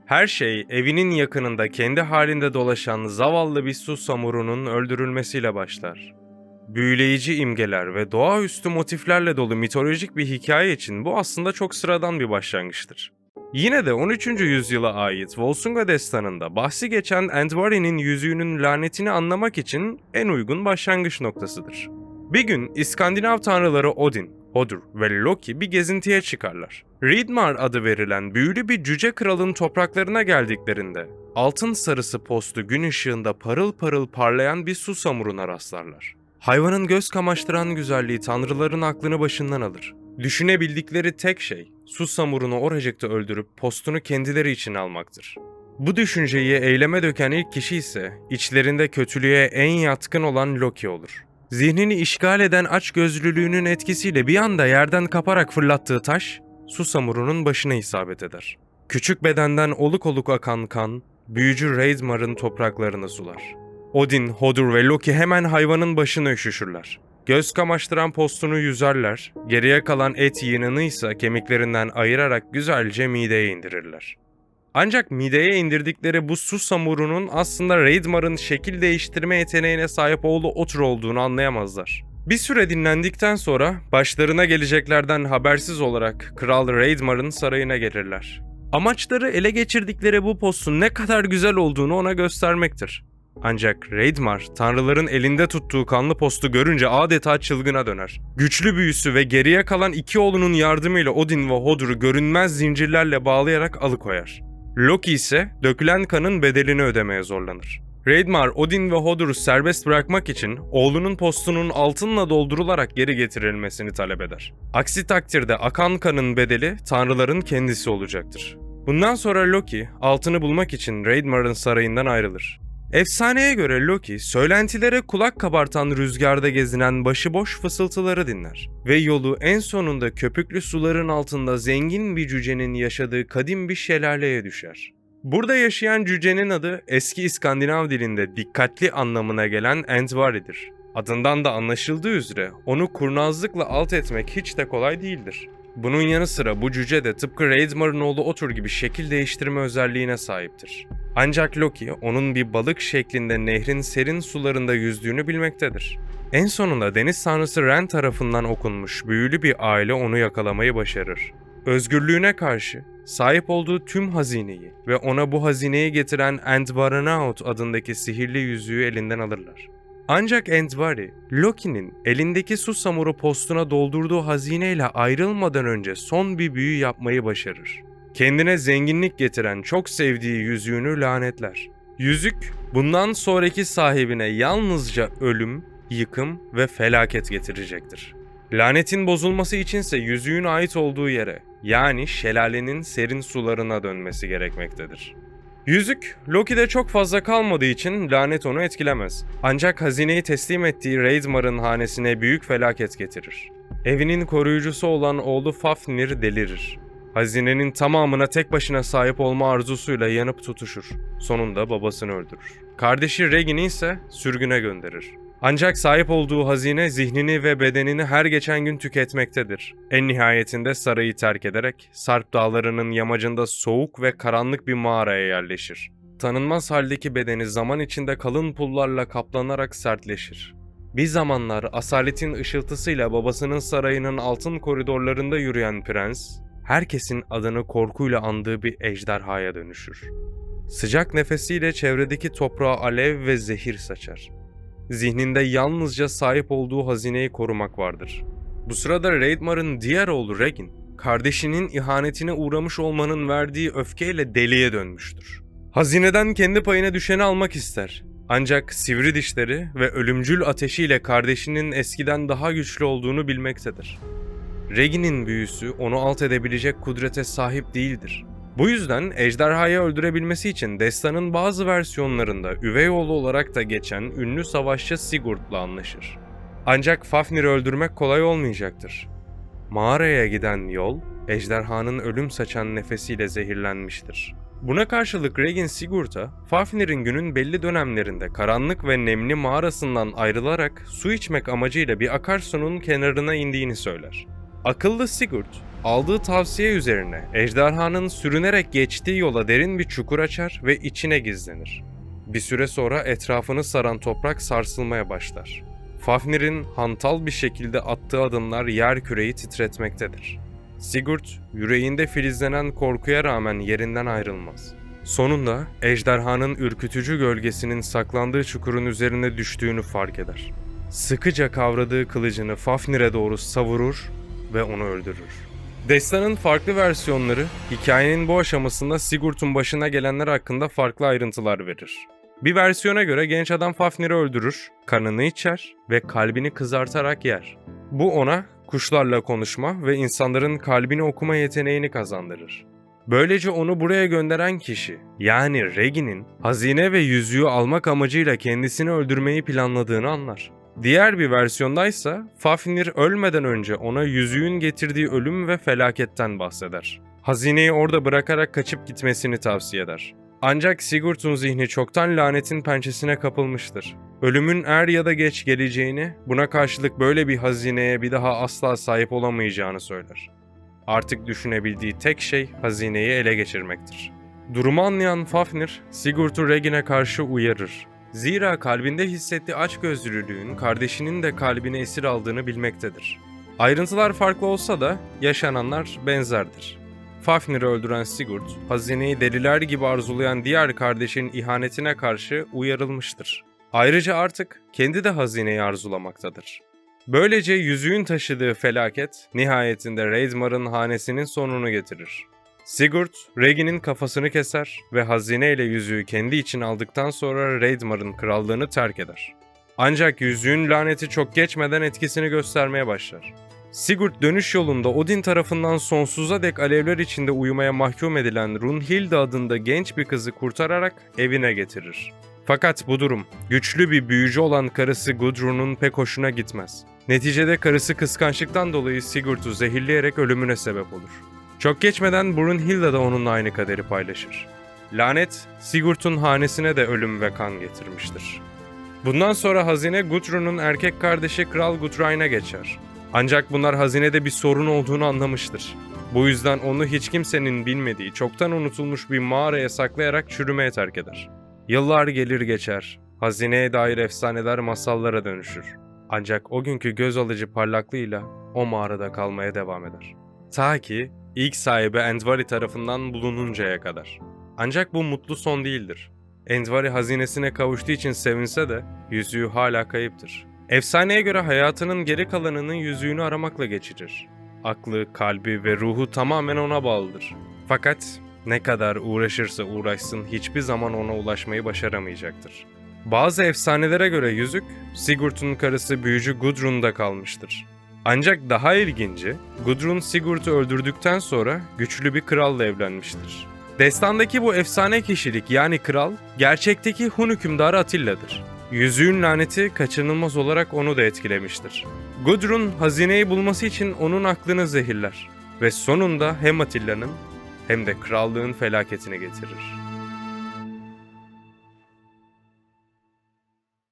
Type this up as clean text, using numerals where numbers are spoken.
Her şey evinin yakınında kendi halinde dolaşan zavallı bir susamurunun öldürülmesiyle başlar. Büyüleyici imgeler ve doğaüstü motiflerle dolu mitolojik bir hikaye için bu aslında çok sıradan bir başlangıçtır. Yine de 13. yüzyıla ait Volsunga destanında bahsi geçen Andvari'nin yüzüğünün lanetini anlamak için en uygun başlangıç noktasıdır. Bir gün İskandinav tanrıları Odin, Hodur ve Loki bir gezintiye çıkarlar. Hreidmar adı verilen büyülü bir cüce kralın topraklarına geldiklerinde altın sarısı postu gün ışığında parıl parıl parlayan bir susamuruna rastlarlar. Hayvanın göz kamaştıran güzelliği tanrıların aklını başından alır. Düşünebildikleri tek şey susamurunu oracıkta öldürüp postunu kendileri için almaktır. Bu düşünceyi eyleme döken ilk kişi ise içlerinde kötülüğe en yatkın olan Loki olur. Zihnini işgal eden açgözlülüğünün etkisiyle bir anda yerden kaparak fırlattığı taş, susamurunun başına isabet eder. Küçük bedenden oluk oluk akan kan, büyücü Hreidmar'ın topraklarını sular. Odin, Hodur ve Loki hemen hayvanın başına üşüşürler. Göz kamaştıran postunu yüzerler, geriye kalan et yığınını ise kemiklerinden ayırarak güzelce mideye indirirler. Ancak mideye indirdikleri bu susamurunun aslında Hreidmar'ın şekil değiştirme yeteneğine sahip oğlu Otur olduğunu anlayamazlar. Bir süre dinlendikten sonra başlarına geleceklerden habersiz olarak Kral Hreidmar'ın sarayına gelirler. Amaçları ele geçirdikleri bu postun ne kadar güzel olduğunu ona göstermektir. Ancak Hreidmar, tanrıların elinde tuttuğu kanlı postu görünce adeta çılgına döner. Güçlü büyüsü ve geriye kalan iki oğlunun yardımıyla Odin ve Hodor'u görünmez zincirlerle bağlayarak alıkoyar. Loki ise dökülen kanın bedelini ödemeye zorlanır. Hreidmar, Odin ve Hodor'u serbest bırakmak için oğlunun postunun altınla doldurularak geri getirilmesini talep eder. Aksi takdirde akan kanın bedeli tanrıların kendisi olacaktır. Bundan sonra Loki, altını bulmak için Hreidmar'ın sarayından ayrılır. Efsaneye göre Loki, söylentilere kulak kabartan rüzgarda gezinen başıboş fısıltıları dinler ve yolu en sonunda köpüklü suların altında zengin bir cücenin yaşadığı kadim bir şelaleye düşer. Burada yaşayan cücenin adı eski İskandinav dilinde dikkatli anlamına gelen Andvari'dir. Adından da anlaşıldığı üzere onu kurnazlıkla alt etmek hiç de kolay değildir. Bunun yanı sıra bu cüce de tıpkı Hreidmar'ın oğlu Otur gibi şekil değiştirme özelliğine sahiptir. Ancak Loki onun bir balık şeklinde nehrin serin sularında yüzdüğünü bilmektedir. En sonunda deniz tanrısı Ren tarafından okunmuş büyülü bir aile onu yakalamayı başarır. Özgürlüğüne karşı sahip olduğu tüm hazineyi ve ona bu hazineyi getiren Andvaranaut adındaki sihirli yüzüğü elinden alırlar. Ancak Andvari, Loki'nin elindeki susamuru postuna doldurduğu hazineyle ayrılmadan önce son bir büyü yapmayı başarır. Kendine zenginlik getiren çok sevdiği yüzüğünü lanetler. Yüzük, bundan sonraki sahibine yalnızca ölüm, yıkım ve felaket getirecektir. Lanetin bozulması içinse yüzüğün ait olduğu yere, yani şelalenin serin sularına dönmesi gerekmektedir. Yüzük, Loki'de çok fazla kalmadığı için lanet onu etkilemez. Ancak hazineyi teslim ettiği Hreidmar'ın hanesine büyük felaket getirir. Evinin koruyucusu olan oğlu Fafnir delirir. Hazinenin tamamına tek başına sahip olma arzusuyla yanıp tutuşur. Sonunda babasını öldürür. Kardeşi Regin'i ise sürgüne gönderir. Ancak sahip olduğu hazine zihnini ve bedenini her geçen gün tüketmektedir. En nihayetinde sarayı terk ederek Sarp Dağları'nın yamacında soğuk ve karanlık bir mağaraya yerleşir. Tanınmaz haldeki bedeni zaman içinde kalın pullarla kaplanarak sertleşir. Bir zamanlar asaletin ışıltısıyla babasının sarayının altın koridorlarında yürüyen prens, herkesin adını korkuyla andığı bir ejderhaya dönüşür. Sıcak nefesiyle çevredeki toprağa alev ve zehir saçar. Zihninde yalnızca sahip olduğu hazineyi korumak vardır. Bu sırada Hreidmar'ın diğer oğlu Regin, kardeşinin ihanetine uğramış olmanın verdiği öfkeyle deliye dönmüştür. Hazineden kendi payına düşeni almak ister. Ancak sivri dişleri ve ölümcül ateşiyle kardeşinin eskiden daha güçlü olduğunu bilmektedir. Regin'in büyüsü onu alt edebilecek kudrete sahip değildir. Bu yüzden ejderhayı öldürebilmesi için destanın bazı versiyonlarında üvey oğlu olarak da geçen ünlü savaşçı Sigurd'la anlaşır. Ancak Fafnir'i öldürmek kolay olmayacaktır. Mağaraya giden yol, ejderhanın ölüm saçan nefesiyle zehirlenmiştir. Buna karşılık Regin Sigurd'a, Fafnir'in günün belli dönemlerinde karanlık ve nemli mağarasından ayrılarak su içmek amacıyla bir akarsunun kenarına indiğini söyler. Akıllı Sigurd, aldığı tavsiye üzerine ejderhanın sürünerek geçtiği yola derin bir çukur açar ve içine gizlenir. Bir süre sonra etrafını saran toprak sarsılmaya başlar. Fafnir'in hantal bir şekilde attığı adımlar yerküreyi titretmektedir. Sigurd, yüreğinde filizlenen korkuya rağmen yerinden ayrılmaz. Sonunda ejderhanın ürkütücü gölgesinin saklandığı çukurun üzerine düştüğünü fark eder. Sıkıca kavradığı kılıcını Fafnir'e doğru savurur ve onu öldürür. Destanın farklı versiyonları, hikayenin bu aşamasında Sigurd'un başına gelenler hakkında farklı ayrıntılar verir. Bir versiyona göre genç adam Fafnir'i öldürür, kanını içer ve kalbini kızartarak yer. Bu ona kuşlarla konuşma ve insanların kalbini okuma yeteneğini kazandırır. Böylece onu buraya gönderen kişi, yani Regin'in hazine ve yüzüğü almak amacıyla kendisini öldürmeyi planladığını anlar. Diğer bir versiyondaysa Fafnir ölmeden önce ona yüzüğün getirdiği ölüm ve felaketten bahseder. Hazineyi orada bırakarak kaçıp gitmesini tavsiye eder. Ancak Sigurd'un zihni çoktan lanetin pençesine kapılmıştır. Ölümün er ya da geç geleceğini, buna karşılık böyle bir hazineye bir daha asla sahip olamayacağını söyler. Artık düşünebildiği tek şey hazineyi ele geçirmektir. Durumu anlayan Fafnir, Sigurd'u Regin'e karşı uyarır. Zira kalbinde hissettiği açgözlülüğün kardeşinin de kalbine esir aldığını bilmektedir. Ayrıntılar farklı olsa da yaşananlar benzerdir. Fafnir'i öldüren Sigurd, hazineyi deliler gibi arzulayan diğer kardeşin ihanetine karşı uyarılmıştır. Ayrıca artık kendi de hazineyi arzulamaktadır. Böylece yüzüğün taşıdığı felaket, nihayetinde Reidmar'ın hanesinin sonunu getirir. Sigurd, Regin'in kafasını keser ve hazineyle yüzüğü kendi için aldıktan sonra Reidmar'ın krallığını terk eder. Ancak yüzüğün laneti çok geçmeden etkisini göstermeye başlar. Sigurd dönüş yolunda Odin tarafından sonsuza dek alevler içinde uyumaya mahkum edilen Runhilde adında genç bir kızı kurtararak evine getirir. Fakat bu durum, güçlü bir büyücü olan karısı Gudrun'un pek hoşuna gitmez. Neticede karısı kıskançlıktan dolayı Sigurd'u zehirleyerek ölümüne sebep olur. Çok geçmeden Brunhilde de onunla aynı kaderi paylaşır. Lanet, Sigurd'un hanesine de ölüm ve kan getirmiştir. Bundan sonra hazine Gudrun'un erkek kardeşi Kral Guthrain'e geçer. Ancak bunlar hazinede bir sorun olduğunu anlamıştır. Bu yüzden onu hiç kimsenin bilmediği, çoktan unutulmuş bir mağaraya saklayarak çürümeye terk eder. Yıllar gelir geçer, hazineye dair efsaneler masallara dönüşür. Ancak o günkü göz alıcı parlaklığıyla o mağarada kalmaya devam eder. Ta ki ilk sahibi Andvari tarafından bulununcaya kadar. Ancak bu mutlu son değildir. Andvari hazinesine kavuştuğu için sevinse de yüzüğü hala kayıptır. Efsaneye göre hayatının geri kalanını yüzüğünü aramakla geçirir. Aklı, kalbi ve ruhu tamamen ona bağlıdır. Fakat ne kadar uğraşırsa uğraşsın hiçbir zaman ona ulaşmayı başaramayacaktır. Bazı efsanelere göre yüzük, Sigurd'un karısı büyücü Gudrun'da kalmıştır. Ancak daha ilginci, Gudrun Sigurd'u öldürdükten sonra güçlü bir kralla evlenmiştir. Destandaki bu efsane kişilik yani kral, gerçekteki Hun hükümdarı Atilla'dır. Yüzüğün laneti kaçınılmaz olarak onu da etkilemiştir. Gudrun hazineyi bulması için onun aklını zehirler ve sonunda hem Atilla'nın hem de krallığın felaketini getirir.